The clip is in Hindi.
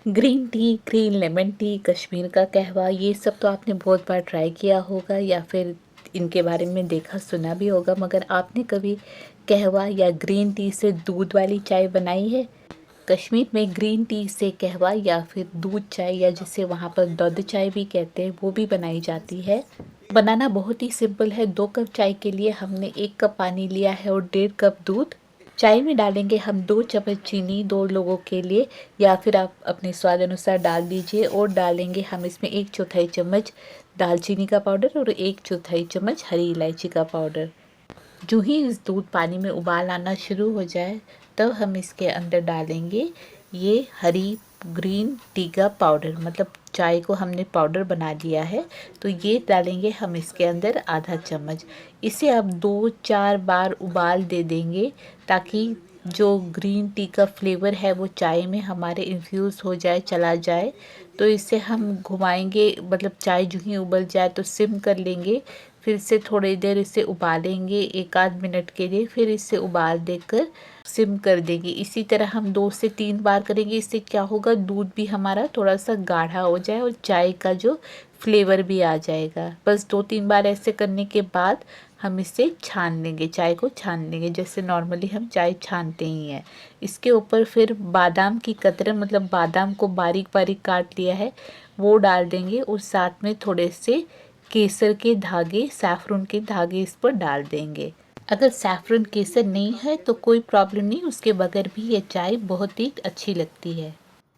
Green tea, green lemon tea, Kashmir का कहवा, ये सब तो आपने बहुत बार ट्राई किया होगा या फिर इनके बारे में देखा सुना भी होगा, मगर आपने कभी कहवा या ग्रीन टी से दूध वाली चाय बनाई है? कश्मीर में ग्रीन टी से कहवा या फिर दूध चाय या जिसे वहाँ पर दूध चाय भी कहते हैं वो भी बनाई जाती है। बनाना बहुत ही सिंपल है। 2 कप चाय के लिए हमने 1 कप पानी लिया है और 1.5 कप दूध। चाय में डालेंगे हम 2 चम्मच चीनी 2 लोगों के लिए, या फिर आप अपने स्वाद अनुसार डाल दीजिए। और डालेंगे हम इसमें 1/4 चम्मच दालचीनी का पाउडर और 1/4 चम्मच हरी इलायची का पाउडर। जो ही इस दूध पानी में उबाल आना शुरू हो जाए तब हम इसके अंदर डालेंगे ये हरी ग्रीन टी का पाउडर, मतलब चाय को हमने पाउडर बना लिया है तो ये डालेंगे हम इसके अंदर आधा चम्मच। इसे अब 2-4 बार उबाल दे देंगे ताकि जो ग्रीन टी का फ्लेवर है वो चाय में हमारे इन्फ्यूज़ हो जाए, चला जाए। तो इसे हम घुमाएंगे, मतलब चाय जो ही उबल जाए तो सिम कर लेंगे, फिर से थोड़ी देर इसे उबालेंगे 1 आध मिनट के लिए, फिर इसे उबाल देकर सिम कर देंगे। इसी तरह हम 2 से 3 बार करेंगे। इससे क्या होगा, दूध भी हमारा थोड़ा सा गाढ़ा हो जाए और चाय का जो फ्लेवर भी आ जाएगा। बस 2-3 बार ऐसे करने के बाद हम इसे छान लेंगे, चाय को छान लेंगे जैसे नॉर्मली हम चाय छानते ही हैं। इसके ऊपर फिर बादाम की कतरन, मतलब बादाम को बारीक बारीक काट लिया है, वो डाल देंगे और साथ में थोड़े से केसर के धागे, सैफरन के धागे इस पर डाल देंगे। अगर सैफरन केसर नहीं है तो कोई प्रॉब्लम नहीं, उसके बगैर भी ये चाय बहुत ही अच्छी लगती है।